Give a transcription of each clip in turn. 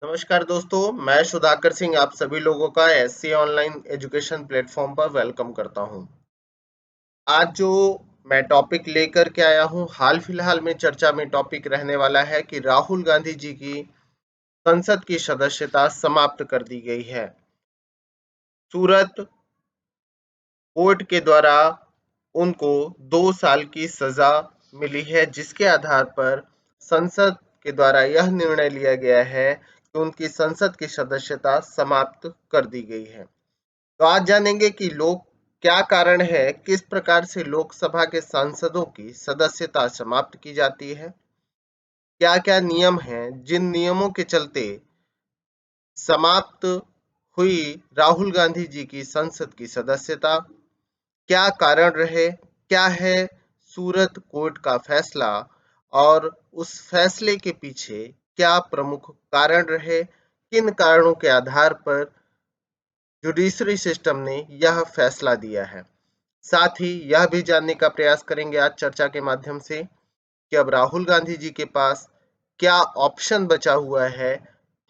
नमस्कार दोस्तों, मैं सुधाकर सिंह आप सभी लोगों का एससी ऑनलाइन एजुकेशन प्लेटफॉर्म पर वेलकम करता हूं। आज जो मैं टॉपिक लेकर के आया हूं, हाल फिलहाल में चर्चा में टॉपिक रहने वाला है कि राहुल गांधी जी की संसद की सदस्यता समाप्त कर दी गई है। सूरत कोर्ट के द्वारा उनको 2 साल की सजा मिली है, जिसके आधार पर संसद के द्वारा यह निर्णय लिया गया है कि उनकी संसद की सदस्यता समाप्त कर दी गई है। तो आज जानेंगे कि लोग क्या कारण है, किस प्रकार से लोकसभा के सांसदों की सदस्यता समाप्त की जाती है, क्या क्या नियम हैं, जिन नियमों के चलते समाप्त हुई राहुल गांधी जी की संसद की सदस्यता, क्या कारण रहे, क्या है सूरत कोर्ट का फैसला और उस फैसले के पीछे क्या प्रमुख कारण रहे, किन कारणों के आधार पर जुडिशरी सिस्टम ने यह फैसला दिया है। साथ ही यह भी जानने का प्रयास करेंगे आज चर्चा के माध्यम से कि अब राहुल गांधी जी के पास क्या ऑप्शन बचा हुआ है,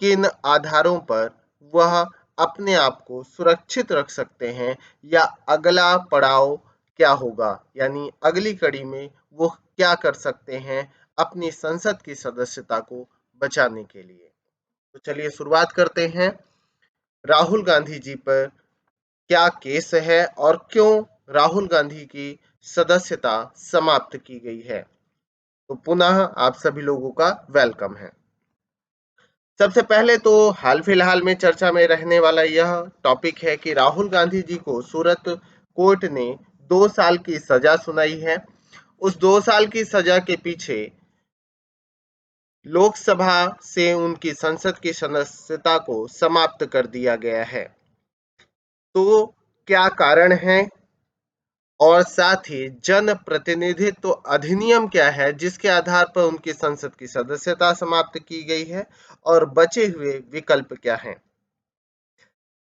किन आधारों पर वह अपने आप को सुरक्षित रख सकते हैं, या अगला पड़ाव क्या होगा, यानी अगली कड़ी में वो क्या कर सकते हैं अपनी संसद की सदस्यता को बचाने के लिए। तो चलिए शुरुआत करते हैं। राहुल गांधी जी पर क्या केस है और क्यों राहुल गांधी की सदस्यता समाप्त की गई है। तो पुनः आप सभी लोगों का वेलकम है। सबसे पहले तो हाल फिलहाल में चर्चा में रहने वाला यह टॉपिक है कि राहुल गांधी जी को सूरत कोर्ट ने 2 साल की सजा सुनाई है। उस 2 साल की सजा के पीछे लोकसभा से उनकी संसद की सदस्यता को समाप्त कर दिया गया है। तो क्या कारण है और साथ ही जन प्रतिनिधित्व अधिनियम क्या है जिसके आधार पर उनकी संसद की सदस्यता समाप्त की गई है, और बचे हुए विकल्प क्या हैं।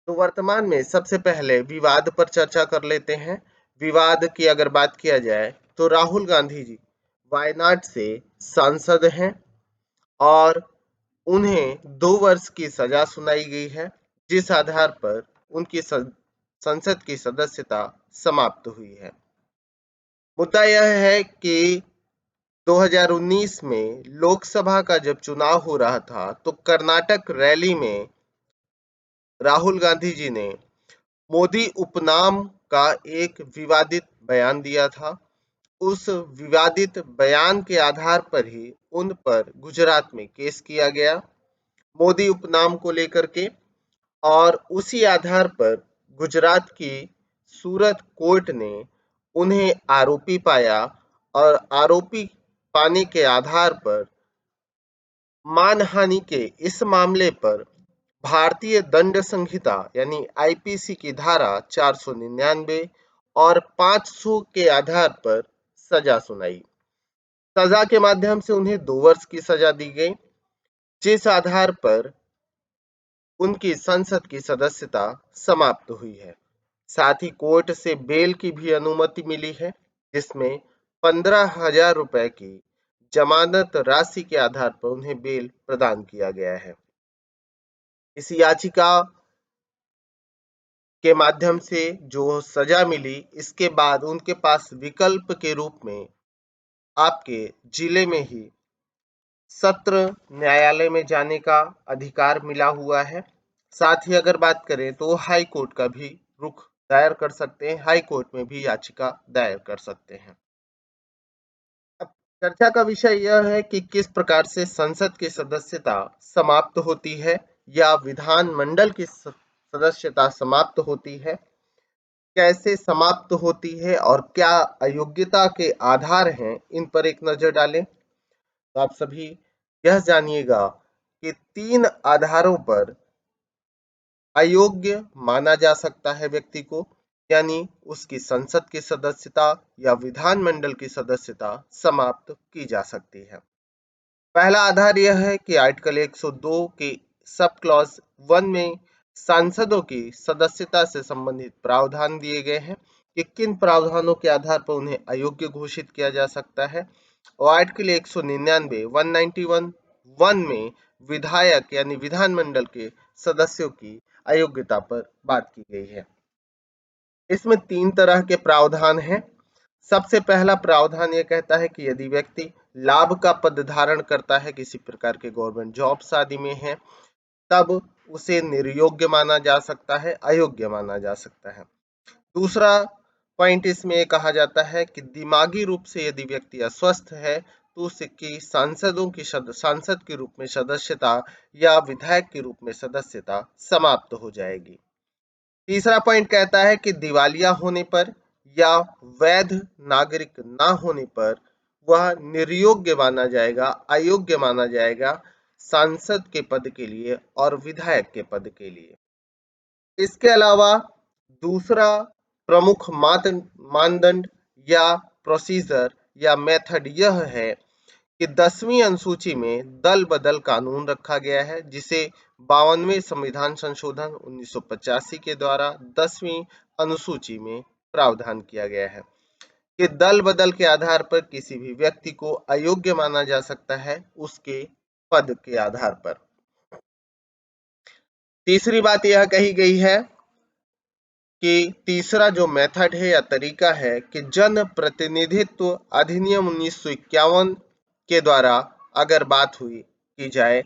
तो वर्तमान में सबसे पहले विवाद पर चर्चा कर लेते हैं। विवाद की अगर बात किया जाए तो राहुल गांधी जी वायनाड से सांसद हैं और उन्हें 2 वर्ष की सजा सुनाई गई है, जिस आधार पर उनकी संसद की सदस्यता समाप्त हुई है। मुद्दा यह है कि 2019 में लोकसभा का जब चुनाव हो रहा था तो कर्नाटक रैली में राहुल गांधी जी ने मोदी उपनाम का एक विवादित बयान दिया था। उस विवादित बयान के आधार पर ही उन पर गुजरात में केस किया गया मोदी उपनाम को लेकर के, और उसी आधार पर गुजरात की सूरत कोर्ट ने उन्हें आरोपी पाया और आरोपी पाने के आधार पर मानहानि के इस मामले पर भारतीय दंड संहिता यानी आईपीसी की धारा 499 और 500 के आधार पर सजा सुनाई। सजा के माध्यम से उन्हें 2 वर्ष की सजा दी गई, जिस आधार पर उनकी संसद की सदस्यता समाप्त हुई है। साथ ही कोर्ट से बेल की भी अनुमति मिली है, जिसमें 15,000 रुपए की जमानत राशि के आधार पर उन्हें बेल प्रदान किया गया है। इस याचिका के माध्यम से जो सजा मिली, इसके बाद उनके पास विकल्प के रूप में आपके जिले में ही सत्र न्यायालय में जाने का अधिकार मिला हुआ है। साथ ही अगर बात करें तो हाई कोर्ट का भी रुख दायर कर सकते हैं, हाई कोर्ट में भी याचिका दायर कर सकते हैं। अब चर्चा का विषय यह है कि किस प्रकार से संसद की सदस्यता समाप्त होती है या विधानमंडल की सदस्यता समाप्त होती है, कैसे समाप्त होती है और क्या अयोग्यता के आधार हैं, इन पर एक नजर डालें। तो आप सभी यह जानिएगा कि 3 आधारों पर अयोग्य माना जा सकता है व्यक्ति को, यानी उसकी संसद की सदस्यता या विधानमंडल की सदस्यता समाप्त की जा सकती है। पहला आधार यह है कि आर्टिकल 102 के सब क्लॉज 1 में सांसदों की सदस्यता से संबंधित प्रावधान दिए गए हैं कि किन प्रावधानों के आधार पर उन्हें अयोग्य घोषित किया जा सकता है। और आर्टिकल 199 191 1 में विधायक यानी विधानमंडल के सदस्यों की अयोग्यता पर बात की गई है। इसमें 3 तरह के प्रावधान हैं। सबसे पहला प्रावधान ये कहता है कि यदि व्यक्ति लाभ का पद धारण करता है, किसी प्रकार के गवर्नमेंट जॉब्स आदि में है, तब उसे निर्योग्य माना जा सकता है, अयोग्य माना जा सकता है। दूसरा पॉइंट इसमें ये कहा जाता है कि दिमागी रूप से यदि व्यक्ति अस्वस्थ है तो उसकी सांसद के रूप में सदस्यता या विधायक के रूप में सदस्यता समाप्त हो जाएगी। तीसरा पॉइंट कहता है कि दिवालिया होने पर या वैध नागरिक ना होने पर वह निर्योग्य माना जाएगा, अयोग्य माना जाएगा सांसद के पद के लिए और विधायक के पद के लिए। इसके अलावा दूसरा प्रमुख मानदंड या प्रोसीजर या मेथड यह है कि 10वीं अनुसूची में दल बदल कानून रखा गया है, जिसे 52वें संविधान संशोधन 1985 के द्वारा 10वीं अनुसूची में प्रावधान किया गया है कि दल बदल के आधार पर किसी भी व्यक्ति को अयोग्य माना जा सकता है उसके पद के आधार पर। तीसरी बात यह कही गई है कि तीसरा जो मेथड है या तरीका है कि जन प्रतिनिधित्व अधिनियम 1951 के द्वारा अगर बात हुई की जाए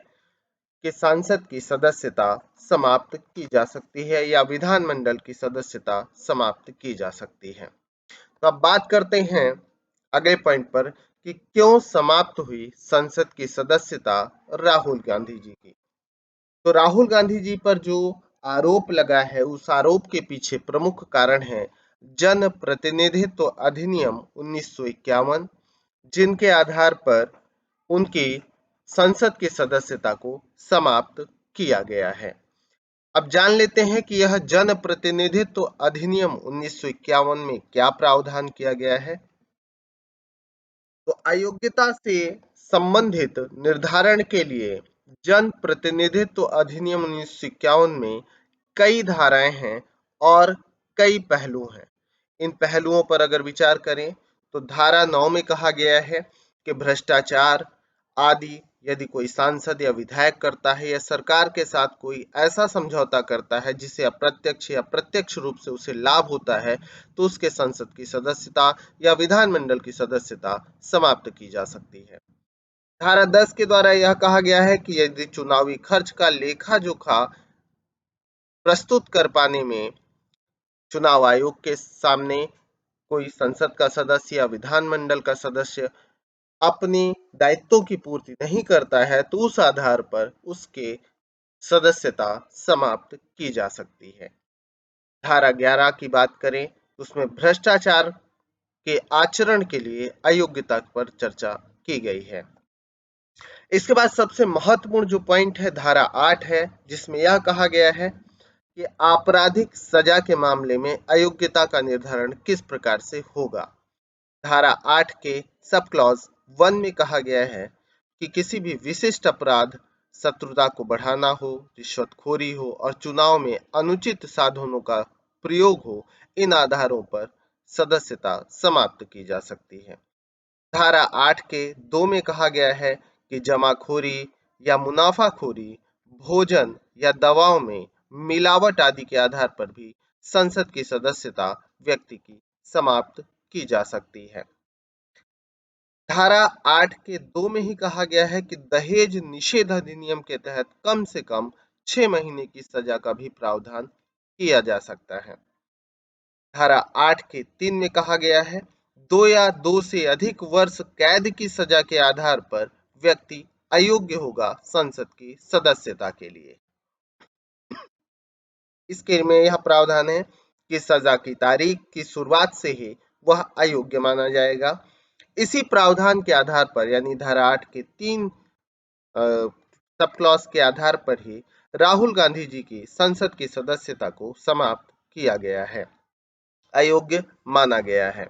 कि सांसद की सदस्यता समाप्त की जा सकती है या विधानमंडल की सदस्यता समाप्त की जा सकती है। तो अब बात करते हैं अगले पॉइंट पर कि क्यों समाप्त हुई संसद की सदस्यता राहुल गांधी जी की। तो राहुल गांधी जी पर जो आरोप लगा है उस आरोप के पीछे प्रमुख कारण है जन प्रतिनिधित्व अधिनियम 1951, जिनके आधार पर उनकी संसद की सदस्यता को समाप्त किया गया है। अब जान लेते हैं कि यह जन प्रतिनिधित्व अधिनियम 1951 में क्या प्रावधान किया गया है। तो अयोग्यता से संबंधित निर्धारण के लिए जन प्रतिनिधित्व अधिनियम 1951 में कई धाराएं हैं और कई पहलू हैं। इन पहलुओं पर अगर विचार करें तो धारा 9 में कहा गया है कि भ्रष्टाचार आदि यदि कोई सांसद या विधायक करता है या सरकार के साथ कोई ऐसा समझौता करता है जिसे अप्रत्यक्ष या प्रत्यक्ष रूप से उसे लाभ होता है तो उसके संसद की सदस्यता या विधानमंडल की सदस्यता समाप्त की जा सकती है। धारा 10 के द्वारा यह कहा गया है कि यदि चुनावी खर्च का लेखा जोखा प्रस्तुत कर पाने में चुनाव आयोग के सामने कोई संसद का सदस्य या विधानमंडल का सदस्य अपने दायित्वों की पूर्ति नहीं करता है तो उस आधार पर उसके सदस्यता समाप्त की जा सकती है। धारा 11 की बात करें तो उसमें भ्रष्टाचार के आचरण के लिए अयोग्यता पर चर्चा की गई है। इसके बाद सबसे महत्वपूर्ण जो पॉइंट है धारा 8 है, जिसमें यह कहा गया है कि आपराधिक सजा के मामले में अयोग्यता का निर्धारण किस प्रकार से होगा। धारा 8 के सब क्लॉज 1 में कहा गया है कि किसी भी विशिष्ट अपराध, शत्रुता को बढ़ाना हो, रिश्वतखोरी हो और चुनाव में अनुचित साधनों का प्रयोग हो, इन आधारों पर सदस्यता समाप्त की जा सकती है। धारा 8 के 2 में कहा गया है कि जमाखोरी या मुनाफाखोरी, भोजन या दवाओं में मिलावट आदि के आधार पर भी संसद की सदस्यता व्यक्ति की समाप्त की जा सकती है। धारा 8 के 2 में ही कहा गया है कि दहेज निषेध अधिनियम के तहत कम से कम 6 महीने की सजा का भी प्रावधान किया जा सकता है। धारा 8 के 3 में कहा गया है 2 या 2 से अधिक वर्ष कैद की सजा के आधार पर व्यक्ति अयोग्य होगा संसद की सदस्यता के लिए। इसके में यह प्रावधान है कि सजा की तारीख की शुरुआत से ही वह अयोग्य माना जाएगा। इसी प्रावधान के आधार पर यानी धारा 8 के 3 सब क्लॉज के आधार पर ही राहुल गांधी जी की संसद की सदस्यता को समाप्त किया गया है, अयोग्य माना गया है।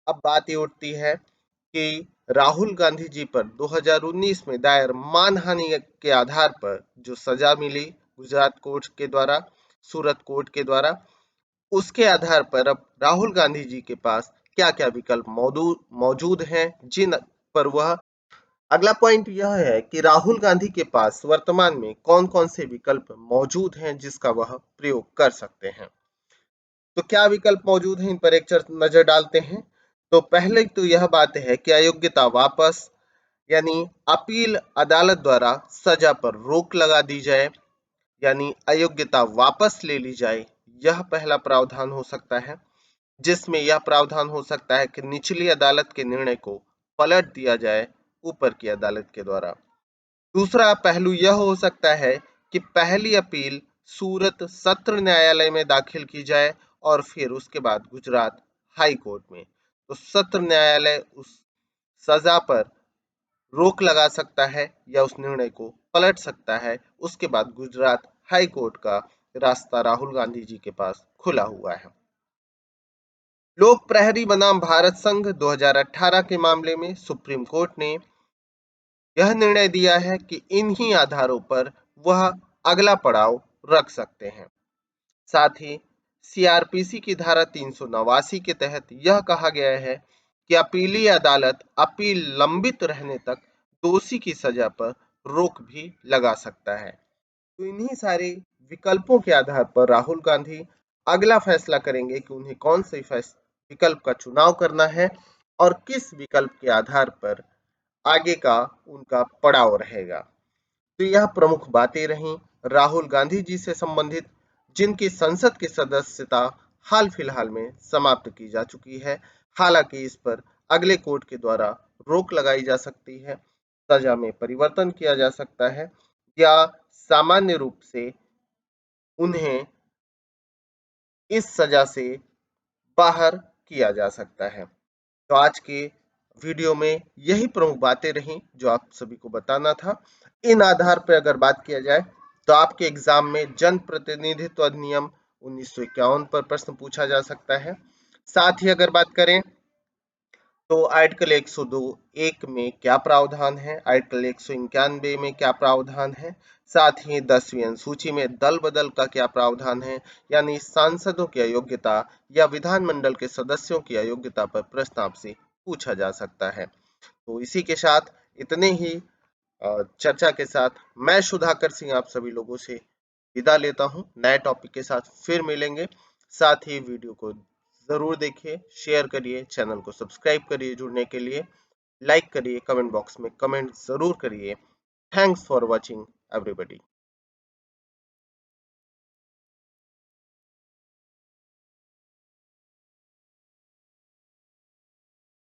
अब बात ये उठती है कि राहुल गांधी जी पर 2019 में दायर मानहानि के आधार पर जो सजा मिली गुजरात कोर्ट के द्वारा, सूरत कोर्ट के द्वारा, उसके आधार पर अब राहुल गांधी जी के पास क्या क्या विकल्प मौजूद हैं जिन पर वह अगला पॉइंट यह है कि राहुल गांधी के पास वर्तमान में कौन कौन से विकल्प मौजूद हैं जिसका वह प्रयोग कर सकते हैं। तो क्या विकल्प मौजूद हैं, इन पर एक नजर डालते हैं। तो पहले तो यह बात है कि अयोग्यता वापस, यानी अपील अदालत द्वारा सजा पर रोक लगा दी जाए, यानी अयोग्यता वापस ले ली जाए। यह पहला प्रावधान हो सकता है, जिसमें यह प्रावधान हो सकता है कि निचली अदालत के निर्णय को पलट दिया जाए ऊपर की अदालत के द्वारा। दूसरा पहलू यह हो सकता है कि पहली अपील सूरत सत्र न्यायालय में दाखिल की जाए और फिर उसके बाद गुजरात हाई कोर्ट में। तो सत्र न्यायालय उस सजा पर रोक लगा सकता है या उस निर्णय को पलट सकता है। उसके बाद गुजरात हाई कोर्ट का रास्ता राहुल गांधी जी के पास खुला हुआ है। लोक प्रहरी बनाम भारत संघ 2018 के मामले में सुप्रीम कोर्ट ने यह निर्णय दिया है कि इन्हीं आधारों पर वह अगला पड़ाव रख सकते हैं। साथ ही सीआरपीसी की धारा 389 के तहत यह कहा गया है कि अपीली अदालत अपील लंबित रहने तक दोषी की सजा पर रोक भी लगा सकता है। तो इन्हीं सारे विकल्पों के आधार पर राहुल गांधी अगला फैसला करेंगे कि उन्हें कौन से विकल्प का चुनाव करना है और किस विकल्प के आधार पर आगे का उनका पड़ाव रहेगा। तो यह प्रमुख बातें रहीं राहुल गांधी जी से संबंधित, जिनकी संसद की सदस्यता हाल फिलहाल में समाप्त की जा चुकी है। हालांकि इस पर अगले कोर्ट के द्वारा रोक लगाई जा सकती है, सजा में परिवर्तन किया जा सकता है या सामान्य रूप से उन्हें इस सजा से बाहर किया जा सकता है। तो आज के वीडियो में यही प्रमुख बातें रहीं जो आप सभी को बताना था। इन आधार पर अगर बात किया जाए तो आपके एग्जाम में जन प्रतिनिधित्व अधिनियम 1951 पर प्रश्न पूछा जा सकता है। साथ ही अगर बात करें तो आर्टिकल 102(1) में क्या प्रावधान है, आर्टिकल 191 में क्या प्रावधान है, साथ ही 10वीं अनुसूची में दल बदल का क्या प्रावधान है, यानी सांसदों की अयोग्यता या विधानमंडल के सदस्यों की अयोग्यता पर प्रश्न आपसे पूछा जा सकता है। तो इसी के साथ इतने ही चर्चा के साथ मैं सुधाकर सिंह आप सभी लोगों से विदा लेता हूं। नए टॉपिक के साथ फिर मिलेंगे। साथ ही वीडियो को जरूर देखिए, शेयर करिए, चैनल को सब्सक्राइब करिए जुड़ने के लिए, लाइक करिए, कमेंट बॉक्स में कमेंट जरूर करिए। Thanks for watching everybody.